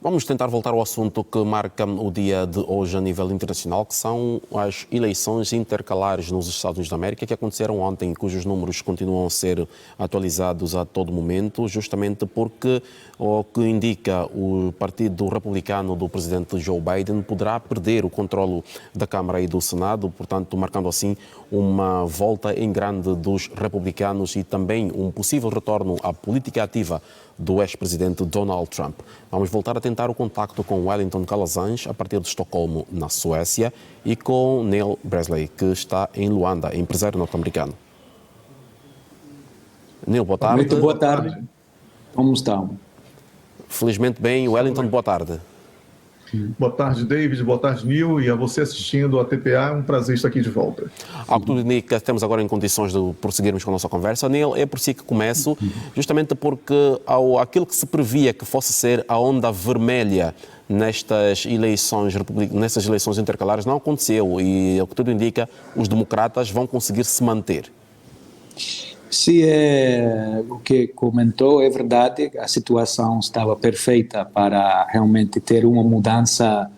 Vamos tentar voltar ao assunto que marca o dia de hoje a nível internacional, que são as eleições intercalares nos Estados Unidos da América, que aconteceram ontem, cujos números continuam a ser atualizados a todo momento, justamente porque o que indica o Partido Republicano do presidente Joe Biden poderá perder o controlo da Câmara e do Senado, portanto, marcando assim uma volta em grande dos republicanos e também um possível retorno à política ativa do ex-presidente Donald Trump. Vamos voltar a tentar o contacto com Wellington Calazans, a partir de Estocolmo, na Suécia, e com Neil Bresley, que está em Luanda, empresário norte-americano. Neil, boa tarde. Muito boa tarde. Como estão? Felizmente bem. Wellington, boa tarde. Boa tarde, David. Boa tarde, Neil. E a você assistindo a TPA, é um prazer estar aqui de volta. Ao que tudo indica, estamos agora em condições de prosseguirmos com a nossa conversa. Neil, é por si que começo, justamente porque aquilo que se previa que fosse ser a onda vermelha nestas eleições intercalares não aconteceu e, ao que tudo indica, os democratas vão conseguir se manter. Sim, o que comentou é verdade, a situação estava perfeita para realmente ter uma mudança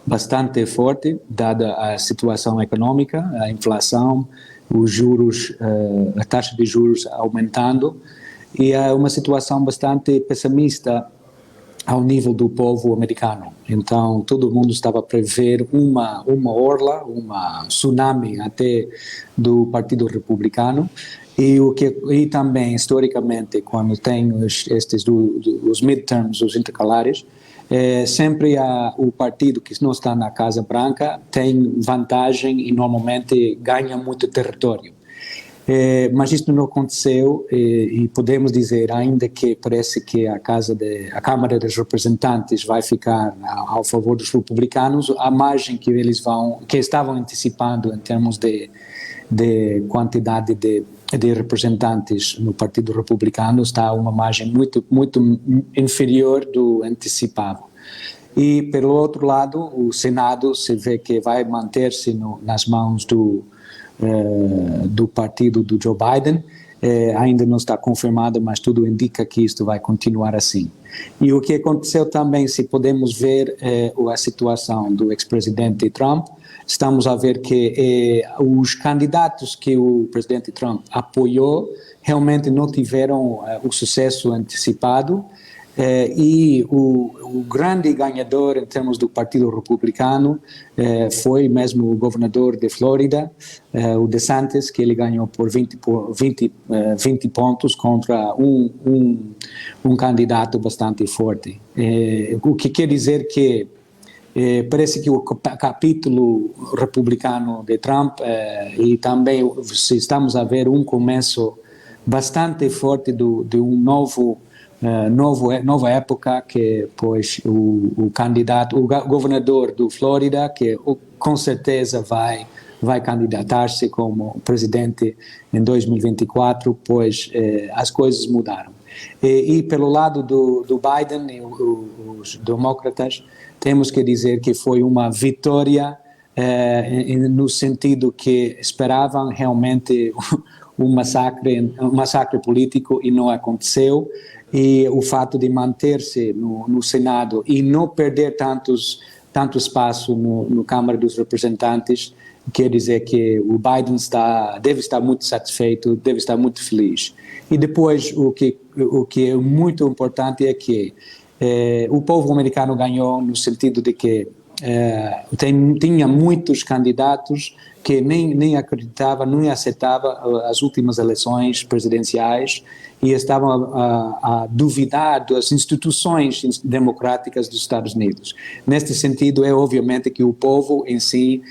bastante forte, dada a situação econômica, a inflação, os juros, a taxa de juros aumentando, e é uma situação bastante pessimista ao nível do povo americano. Então, todo mundo estava a prever uma orla, uma tsunami até do Partido Republicano. E também, historicamente, quando tem os midterms, os intercalares, sempre o partido que não está na Casa Branca tem vantagem e normalmente ganha muito território. Mas isto não aconteceu e podemos dizer, ainda que parece que a Câmara dos Representantes vai ficar ao favor dos republicanos, a margem que que estavam antecipando em termos de quantidade de representantes no Partido Republicano está uma margem muito inferior do antecipado. E, pelo outro lado, o Senado se vê que vai manter-se nas mãos do partido do Joe Biden. Ainda não está confirmado, mas tudo indica que isto vai continuar assim. E o que aconteceu também, se podemos ver a situação do ex-presidente Trump, estamos a ver que os candidatos que o presidente Trump apoiou realmente não tiveram o sucesso antecipado, e o grande ganhador em termos do Partido Republicano foi mesmo o governador de Flórida, o DeSantis, que ele ganhou por 20 pontos contra um candidato bastante forte. O que quer dizer que parece que o capítulo republicano de Trump e também se estamos a ver um começo bastante forte de um nova época, que pois o candidato, o governador do Flórida, que com certeza vai candidatar-se como presidente em 2024, pois as coisas mudaram. E pelo lado do Biden e os demócratas, temos que dizer que foi uma vitória no sentido que esperavam realmente um massacre político e não aconteceu. E o fato de manter-se no Senado e não perder tanto espaço no Câmara dos Representantes quer dizer que o Biden deve estar muito satisfeito, deve estar muito feliz. E depois o que é muito importante é que o povo americano ganhou no sentido de que tinha muitos candidatos que nem acreditavam, nem aceitavam as últimas eleições presidenciais e estavam a duvidar das instituições democráticas dos Estados Unidos. Neste sentido, é obviamente que o povo em si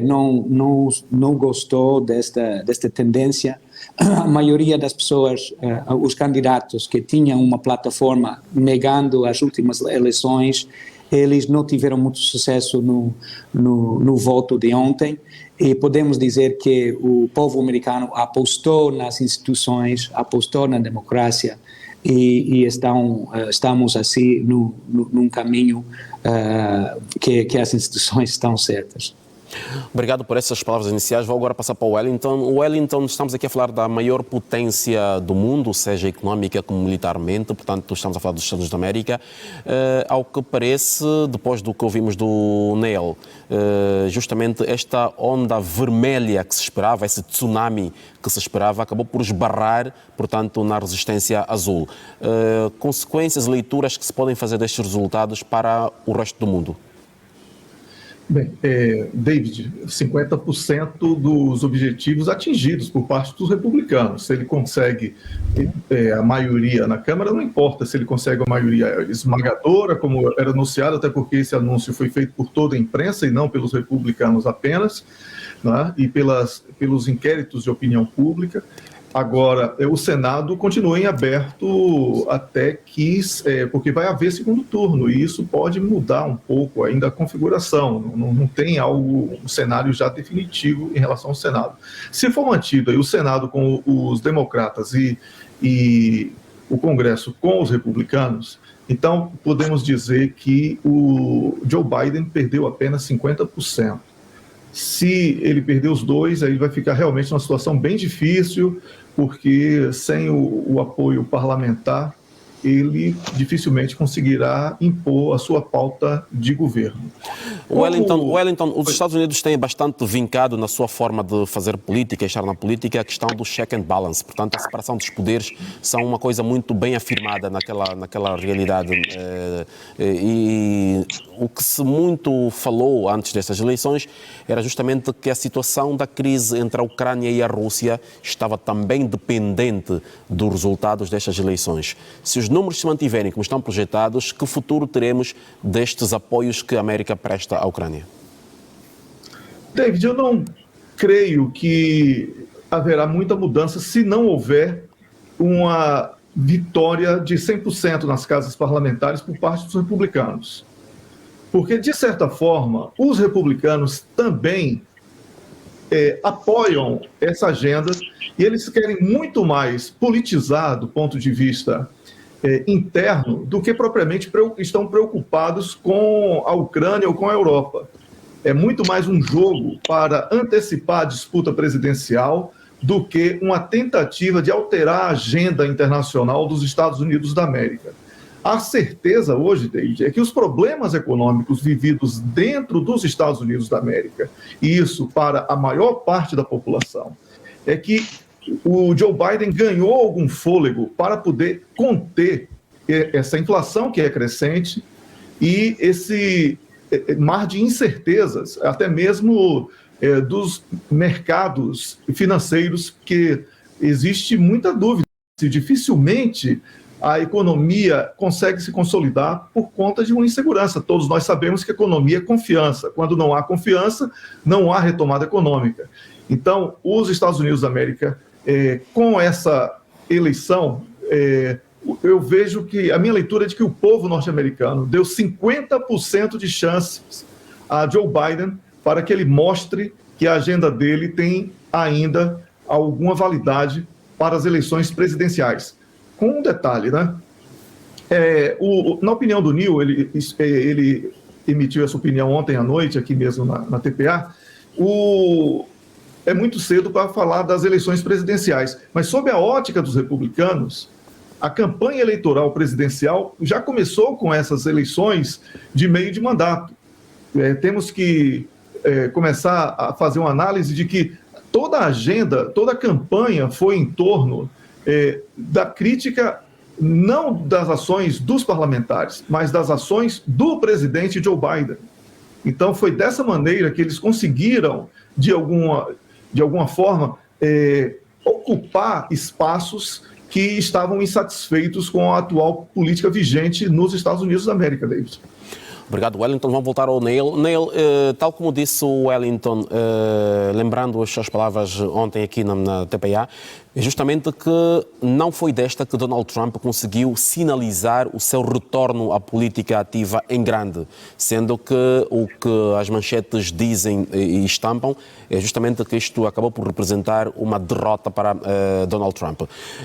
não gostou desta tendência. A maioria das pessoas, os candidatos que tinham uma plataforma negando as últimas eleições, eles não tiveram muito sucesso no voto de ontem, e podemos dizer que o povo americano apostou nas instituições, apostou na democracia, e estamos assim num caminho que as instituições estão certas. Obrigado por essas palavras iniciais. Vou agora passar para o Wellington. Wellington, estamos aqui a falar da maior potência do mundo, seja económica como militarmente, portanto, estamos a falar dos Estados Unidos da América. Ao que parece, depois do que ouvimos do Neil, justamente esta onda vermelha que se esperava, esse tsunami que se esperava, acabou por esbarrar, portanto, na resistência azul. Consequências, leituras que se podem fazer destes resultados para o resto do mundo? Bem, David, 50% dos objetivos atingidos por parte dos republicanos. Se ele consegue a maioria na Câmara, não importa se ele consegue a maioria esmagadora, como era anunciado, até porque esse anúncio foi feito por toda a imprensa e não pelos republicanos apenas, né, e pelos inquéritos de opinião pública. Agora, o Senado continua em aberto até que, porque vai haver segundo turno, e isso pode mudar um pouco ainda a configuração, não tem um cenário já definitivo em relação ao Senado. Se for mantido aí o Senado com os democratas e o Congresso com os republicanos, então podemos dizer que o Joe Biden perdeu apenas 50%. Se ele perder os dois, aí vai ficar realmente uma situação bem difícil, porque sem o apoio parlamentar, ele dificilmente conseguirá impor a sua pauta de governo. Wellington, os Estados Unidos têm bastante vincado na sua forma de fazer política, estar na política, a questão do check and balance. Portanto, a separação dos poderes são uma coisa muito bem afirmada naquela realidade. E o que se muito falou antes destas eleições era justamente que a situação da crise entre a Ucrânia e a Rússia estava também dependente dos resultados destas eleições. Se os números se mantiverem como estão projetados, que futuro teremos destes apoios que a América presta à Ucrânia? David, eu não creio que haverá muita mudança se não houver uma vitória de 100% nas casas parlamentares por parte dos republicanos. Porque, de certa forma, os republicanos também apoiam essa agenda e eles querem muito mais politizar do ponto de vista interno do que propriamente estão preocupados com a Ucrânia ou com a Europa. É muito mais um jogo para antecipar a disputa presidencial do que uma tentativa de alterar a agenda internacional dos Estados Unidos da América. A certeza hoje, David, é que os problemas econômicos vividos dentro dos Estados Unidos da América, e isso para a maior parte da população, é que o Joe Biden ganhou algum fôlego para poder conter essa inflação que é crescente e esse mar de incertezas, até mesmo dos mercados financeiros, que existe muita dúvida se dificilmente a economia consegue se consolidar por conta de uma insegurança. Todos nós sabemos que a economia é confiança. Quando não há confiança, não há retomada econômica. Então, os Estados Unidos da América, com essa eleição, eu vejo que a minha leitura é de que o povo norte-americano deu 50% de chances a Joe Biden para que ele mostre que a agenda dele tem ainda alguma validade para as eleições presidenciais. Com um detalhe, né? Na opinião do Neil, ele emitiu essa opinião ontem à noite, aqui mesmo na TPA, é muito cedo para falar das eleições presidenciais, mas sob a ótica dos republicanos, a campanha eleitoral presidencial já começou com essas eleições de meio de mandato. Temos que começar a fazer uma análise de que toda a agenda, toda a campanha foi em torno da crítica, não das ações dos parlamentares, mas das ações do presidente Joe Biden. Então, foi dessa maneira que eles conseguiram, de alguma forma, ocupar espaços que estavam insatisfeitos com a atual política vigente nos Estados Unidos da América, David. Obrigado, Wellington. Vamos voltar ao Neil. Neil, tal como disse o Wellington, lembrando as suas palavras ontem aqui na TPA, É justamente que não foi desta que Donald Trump conseguiu sinalizar o seu retorno à política ativa em grande, sendo que o que as manchetes dizem e estampam é justamente que isto acabou por representar uma derrota para Donald Trump.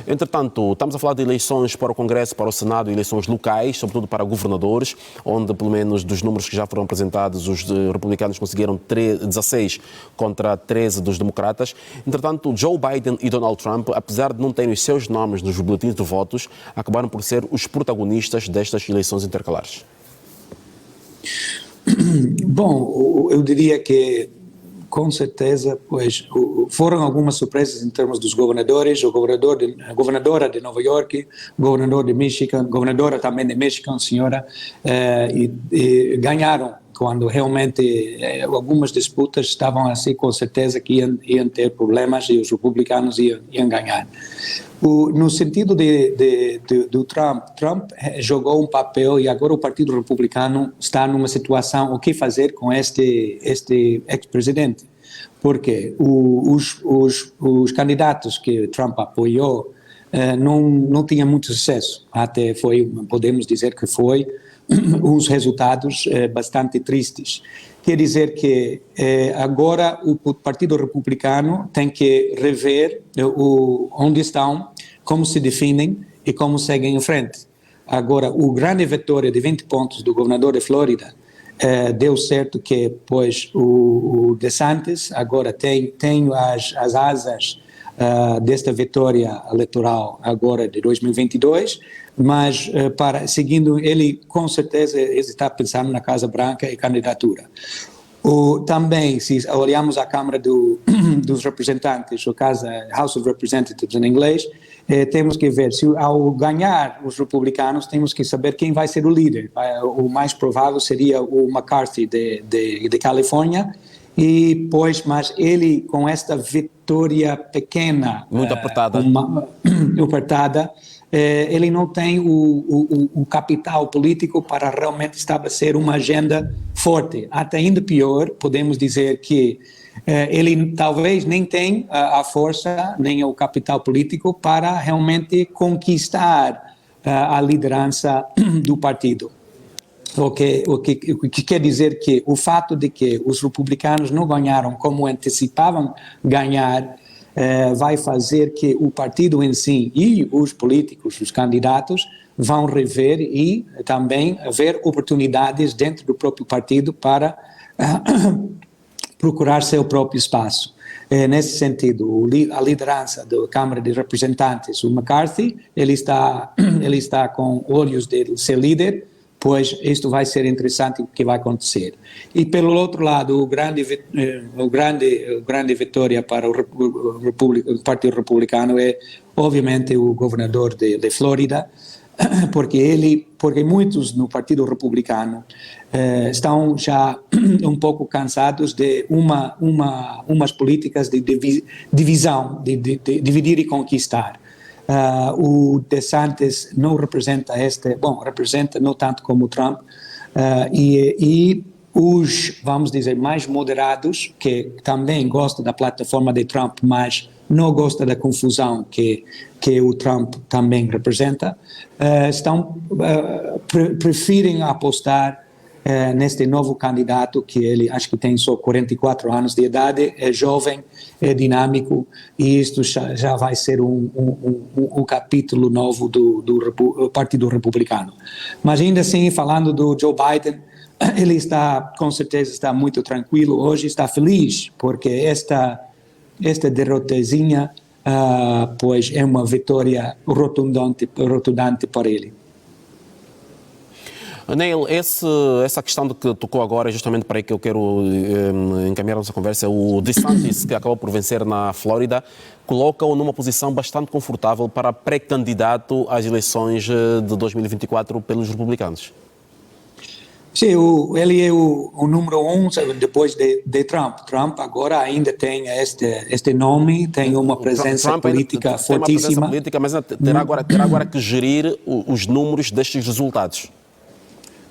Entretanto, estamos a falar de eleições para o Congresso, para o Senado, eleições locais, sobretudo para governadores, onde pelo menos dos números que já foram apresentados, os republicanos conseguiram 16 contra 13 dos democratas. Entretanto, Joe Biden e Donald Trump, apesar de não terem os seus nomes nos boletins de votos, acabaram por ser os protagonistas destas eleições intercalares. Bom, eu diria que, com certeza, pois, foram algumas surpresas em termos dos governadores, a governadora de Nova York, o governador de Michigan, governadora também de Michigan, senhora, e ganharam quando realmente algumas disputas estavam assim, com certeza que iam ter problemas e os republicanos iam ganhar. No sentido do Trump jogou um papel e agora o Partido Republicano está numa situação, o que fazer com este ex-presidente? Porque os candidatos que Trump apoiou não tinham muito sucesso, até podemos dizer que foi uns resultados bastante tristes. Quer dizer que agora o Partido Republicano tem que rever onde estão, como se definem e como seguem em frente. Agora, o grande vitória de 20 pontos do governador de Flórida deu certo que, pois, o DeSantis agora tem as asas desta vitória eleitoral agora de 2022, mas seguindo ele, com certeza, ele está pensando na Casa Branca e candidatura. Também, se olharmos a Câmara dos Representantes, ou House of Representatives em inglês, temos que ver, se ao ganhar os republicanos, temos que saber quem vai ser o líder. O mais provável seria o McCarthy de Califórnia, mas ele, com esta vitória pequena, muito apertada, apertada, ele não tem o capital político para realmente estabelecer uma agenda forte. Até ainda pior, podemos dizer que ele talvez nem tem a força, nem o capital político para realmente conquistar a liderança do partido. O que quer dizer que o fato de que os republicanos não ganharam como antecipavam ganhar vai fazer que o partido em si e os políticos, os candidatos, vão rever e também haver oportunidades dentro do próprio partido para procurar seu próprio espaço. Nesse sentido, a liderança da Câmara de Representantes, o McCarthy, ele está com olhos de ser líder, pois isto vai ser interessante o que vai acontecer. E pelo outro lado, o grande vitória para o Partido Republicano é, obviamente, o governador de Flórida, porque muitos no Partido Republicano estão já um pouco cansados de umas políticas de divisão, de dividir e conquistar. O DeSantis não representa representa não tanto como o Trump, e os, vamos dizer, mais moderados, que também gostam da plataforma de Trump, mas não gostam da confusão que o Trump também representa, preferem apostar neste novo candidato, que ele acho que tem só 44 anos de idade, é jovem, é dinâmico, e isto já vai ser um capítulo novo do Partido Republicano. Mas ainda assim, falando do Joe Biden, ele com certeza está muito tranquilo hoje, está feliz, porque esta derrotazinha, pois é uma vitória rotundante para ele. Neil, essa questão de que tocou agora é justamente para aí que eu quero encaminhar a nossa conversa. O DeSantis, que acabou por vencer na Flórida, coloca-o numa posição bastante confortável para pré-candidato às eleições de 2024 pelos republicanos. Sim, ele é o número 1 depois de Trump. Trump agora ainda tem este nome, tem uma presença Trump política fortíssima. Tem uma presença política, mas terá agora que gerir os números destes resultados.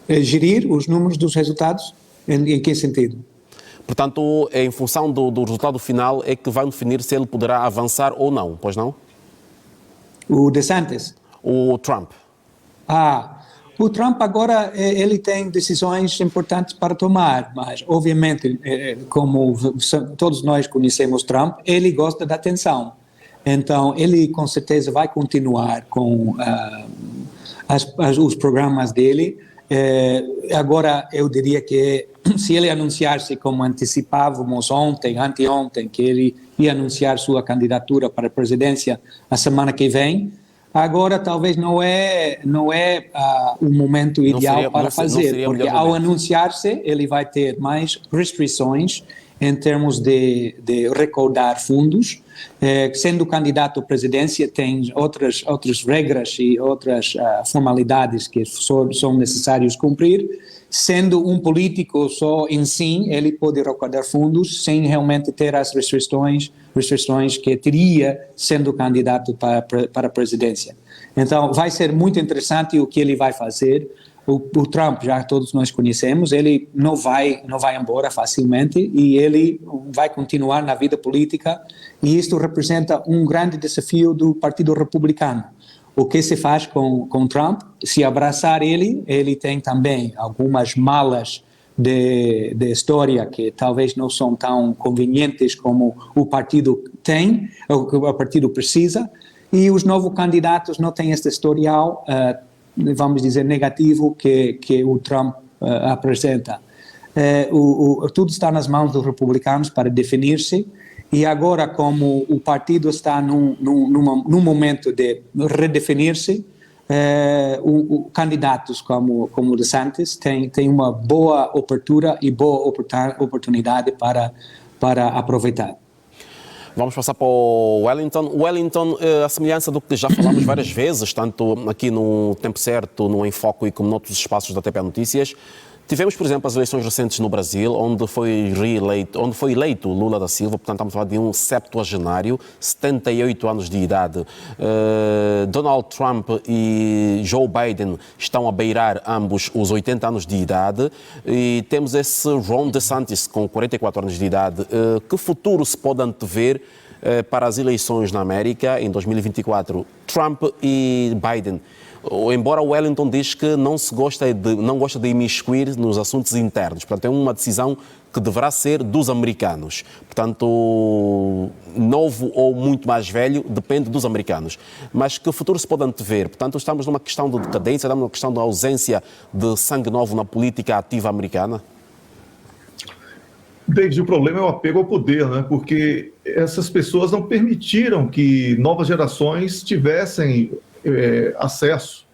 Gerir os números dos resultados? Em que sentido? Portanto, em função do resultado final é que vai definir se ele poderá avançar ou não, pois não? O DeSantis. O Trump. O Trump agora ele tem decisões importantes para tomar, mas obviamente, como todos nós conhecemos Trump, ele gosta da atenção. Então, ele com certeza vai continuar com os programas dele. Agora, eu diria que se ele anunciar-se, como antecipávamos anteontem, que ele ia anunciar sua candidatura para a presidência a semana que vem, agora talvez não é o momento ideal para fazer, porque ao anunciar-se ele vai ter mais restrições em termos de recaudar fundos. Sendo candidato à presidência tem outras regras e outras formalidades que são necessários cumprir. Sendo um político só em si, ele pode recaudar fundos sem realmente ter as restrições que teria sendo candidato para a presidência. Então, vai ser muito interessante o que ele vai fazer. O Trump, já todos nós conhecemos, ele não vai embora facilmente e ele vai continuar na vida política, e isto representa um grande desafio do Partido Republicano. O que se faz com Trump? Se abraçar ele tem também algumas malas de história que talvez não são tão convenientes como o partido tem, ou que o partido precisa, e os novos candidatos não têm este historial, vamos dizer, negativo que o Trump apresenta. Tudo está nas mãos dos republicanos para definir-se, e agora, como o partido está num momento de redefinir-se, candidatos como o DeSantis têm uma boa abertura e boa oportunidade para aproveitar. Vamos passar para o Wellington. Wellington, a semelhança do que já falamos várias vezes, tanto aqui no Tempo Certo, no Em Foco e como noutros espaços da TP Notícias, tivemos, por exemplo, as eleições recentes no Brasil, onde foi eleito Lula da Silva, portanto estamos a falar de um septuagenário, 78 anos de idade. Donald Trump e Joe Biden estão a beirar ambos os 80 anos de idade, e temos esse Ron DeSantis com 44 anos de idade. Que futuro se pode antever para as eleições na América em 2024? Trump e Biden. Embora o Wellington diz que não gosta de imiscuir nos assuntos internos. Portanto, é uma decisão que deverá ser dos americanos. Portanto, novo ou muito mais velho, depende dos americanos. Mas que futuro se pode antever? Portanto, estamos numa questão de decadência, estamos numa questão da ausência de sangue novo na política ativa americana? David, o problema é o apego ao poder, né? Porque essas pessoas não permitiram que novas gerações tivessem acesso.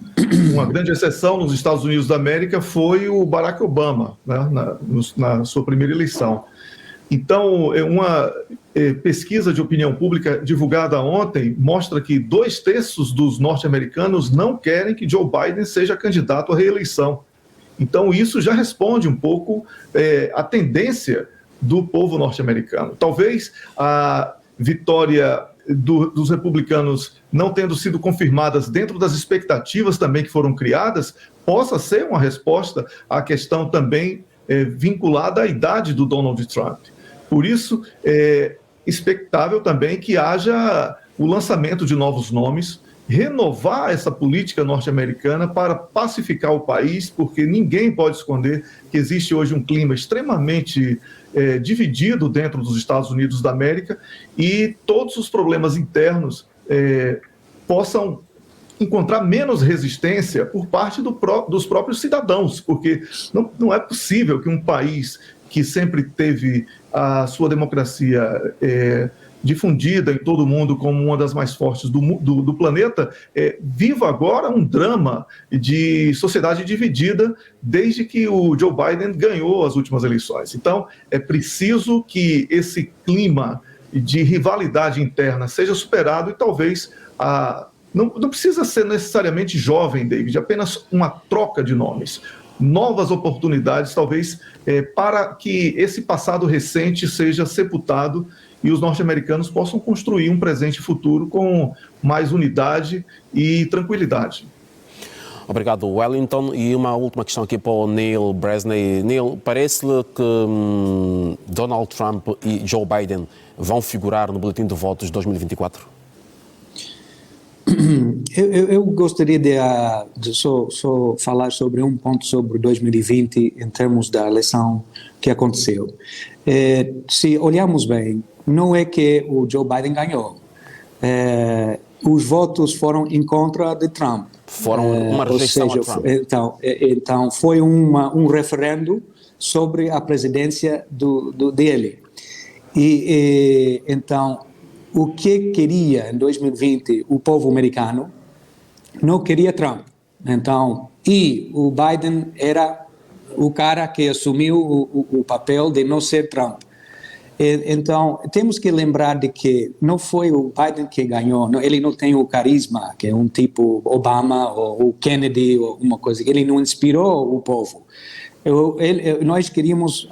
Uma grande exceção nos Estados Unidos da América foi o Barack Obama, né, na sua primeira eleição. Então, uma pesquisa de opinião pública divulgada ontem mostra que 2/3 dos norte-americanos não querem que Joe Biden seja candidato à reeleição. Então, isso já responde um pouco a tendência do povo norte-americano. Talvez a vitória dos republicanos não tendo sido confirmadas dentro das expectativas também que foram criadas, possa ser uma resposta à questão também vinculada à idade do Donald Trump. Por isso, é expectável também que haja o lançamento de novos nomes, renovar essa política norte-americana para pacificar o país, porque ninguém pode esconder que existe hoje um clima extremamente dividido dentro dos Estados Unidos da América, e todos os problemas internos possam encontrar menos resistência por parte dos próprios cidadãos, porque não é possível que um país que sempre teve a sua democracia difundida em todo o mundo como uma das mais fortes do planeta, viva agora um drama de sociedade dividida desde que o Joe Biden ganhou as últimas eleições. Então, é preciso que esse clima de rivalidade interna seja superado, e talvez não precisa ser necessariamente jovem, David, apenas uma troca de nomes. Novas oportunidades, talvez, para que esse passado recente seja sepultado e os norte-americanos possam construir um presente e futuro com mais unidade e tranquilidade. Obrigado, Wellington. E uma última questão aqui para o Neil Bresney. Neil, parece-lhe que Donald Trump e Joe Biden vão figurar no boletim de votos de 2024? Eu gostaria de só falar sobre um ponto sobre 2020 em termos da eleição que aconteceu. Se olharmos bem, não é que o Joe Biden ganhou. Os votos foram em contra de Trump. Foram uma rejeição a Trump. Então foi um referendo sobre a presidência dele. Então, o que queria em 2020 o povo americano não queria Trump. Então, e o Biden era o cara que assumiu o papel de não ser Trump. Então, temos que lembrar de que não foi o Biden que ganhou, ele não tem o carisma, que é um tipo Obama ou Kennedy ou uma coisa, ele não inspirou o povo. Nós queríamos,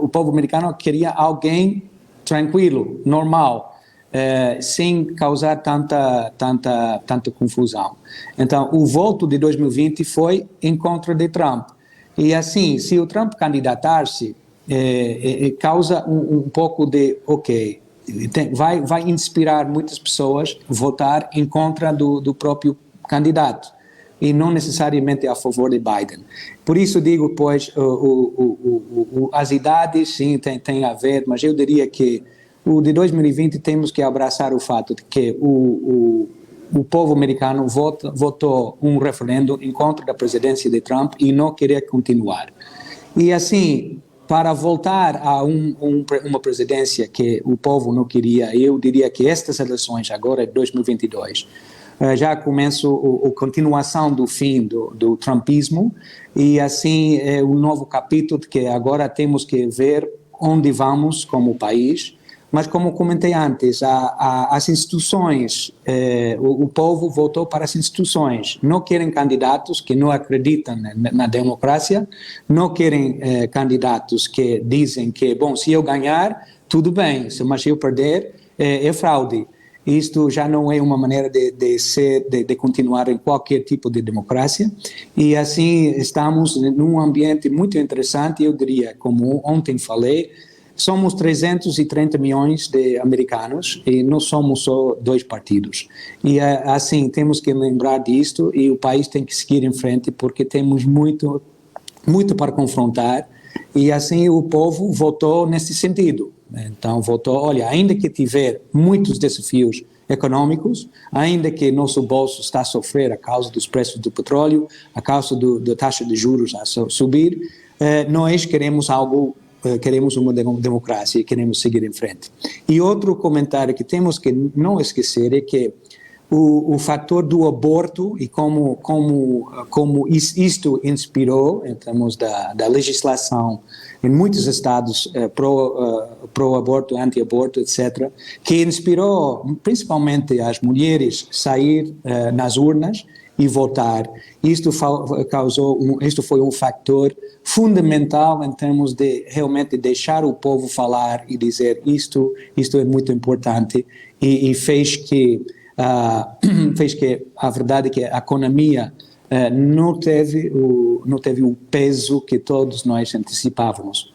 o povo americano queria alguém tranquilo, normal, sem causar tanta confusão. Então, o voto de 2020 foi em contra de Trump. E assim, se o Trump candidatar-se, causa um pouco de, vai inspirar muitas pessoas a votar em contra do próprio candidato e não necessariamente a favor de Biden. Por isso digo, pois, as idades sim tem a ver, mas eu diria que o de 2020 temos que abraçar o fato de que o povo americano votou um referendo em contra da presidência de Trump e não queria continuar. E assim, para voltar a uma presidência que o povo não queria, eu diria que estas eleições agora, de 2022, já começa a continuação do fim do trumpismo e assim é um novo capítulo que agora temos que ver onde vamos como país. Mas, como comentei antes, as instituições, o povo votou para as instituições. Não querem candidatos que não acreditam na democracia, não querem candidatos que dizem que, bom, se eu ganhar, tudo bem, mas se eu perder, é fraude. Isto já não é uma maneira de continuar em qualquer tipo de democracia. E assim estamos num ambiente muito interessante, eu diria, como ontem falei, somos 330 milhões de americanos e não somos só 2 partidos. E assim, temos que lembrar disto e o país tem que seguir em frente porque temos muito para confrontar e assim o povo votou nesse sentido. Então votou, olha, ainda que tiver muitos desafios econômicos, ainda que nosso bolso está a sofrer a causa dos preços do petróleo, a causa da taxa de juros a subir, nós queremos uma democracia e queremos seguir em frente. E outro comentário que temos que não esquecer é que o fator do aborto e como isto inspirou, em termos da legislação em muitos estados pró-aborto, anti-aborto, etc., que inspirou principalmente as mulheres sair nas urnas e votar. Isto foi um fator fundamental em termos de realmente deixar o povo falar e dizer isto é muito importante e fez que a verdade é que a economia não teve o peso que todos nós antecipávamos.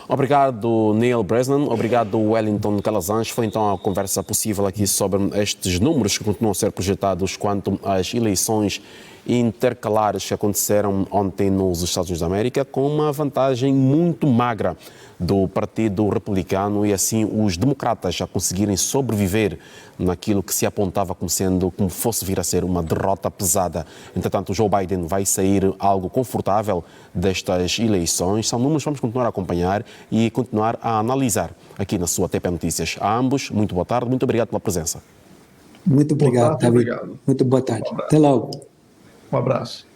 Obrigado, Neil Bresnan. Obrigado, Wellington Calazans. Foi então a conversa possível aqui sobre estes números que continuam a ser projetados quanto às eleições intercalares que aconteceram ontem nos Estados Unidos da América, com uma vantagem muito magra do Partido Republicano e assim os democratas a conseguirem sobreviver naquilo que se apontava como fosse vir a ser uma derrota pesada. Entretanto, Joe Biden vai sair algo confortável destas eleições. São números que vamos continuar a acompanhar e continuar a analisar aqui na sua TP Notícias. A ambos, muito boa tarde, muito obrigado pela presença. Muito obrigado, David. Muito boa tarde. Até logo. Um abraço.